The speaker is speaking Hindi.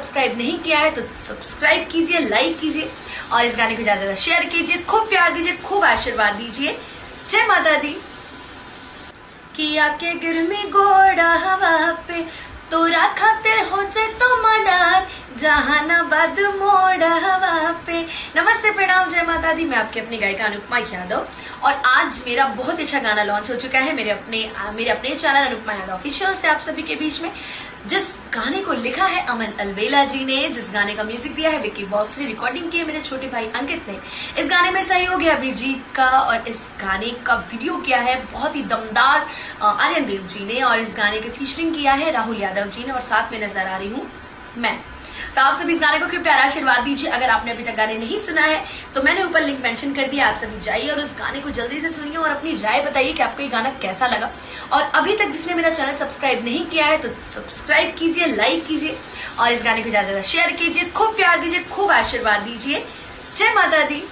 सब्सक्राइब नहीं किया है तो सब्सक्राइब कीजिए, लाइक कीजिए और इस गाने को ज्यादा ज्यादा शेयर कीजिए। खूब प्यार दीजिए, खूब आशीर्वाद दीजिए। जय माता दी। किया के गिरमी गोड़ा हवा पे तोरा खातिर हो जाए तो मनार जहानाबाद मोड़ हवा पे। नमस्ते, प्रणाम, जय माता दी। मैं आपकी अपनी गायिका अनुपमा यादव और आज मेरा बहुत अच्छा गाना लॉन्च हो चुका है मेरे अपने चैनल अनुपमा यादव ऑफिशियल से आप सभी के बीच में, जिस गाने को लिखा है अमन अलवेला जी ने, जिस गाने का म्यूजिक दिया है विक्की वॉक्स ने, रिकॉर्डिंग की है मेरे छोटे भाई अंकित ने। इस गाने में सहयोग है अभिजीत का और इस गाने का वीडियो किया है बहुत ही दमदार आर्यन देव जी ने और इस गाने की फीचरिंग किया है राहुल यादव जी ने और साथ में नजर आ रही हूँ मैं। तो आप सभी इस गाने को खूब प्यारा आशीर्वाद दीजिए। अगर आपने अभी तक गाने नहीं सुना है तो मैंने ऊपर लिंक मेंशन कर दिया, आप सभी जाइए और उस गाने को जल्दी से सुनिए और अपनी राय बताइए कि आपको ये गाना कैसा लगा। और अभी तक जिसने मेरा चैनल सब्सक्राइब नहीं किया है तो सब्सक्राइब कीजिए, लाइक कीजिए और इस गाने को ज्यादा से ज्यादा शेयर कीजिए। खूब प्यार दीजिए, खूब आशीर्वाद दीजिए। जय माता दी।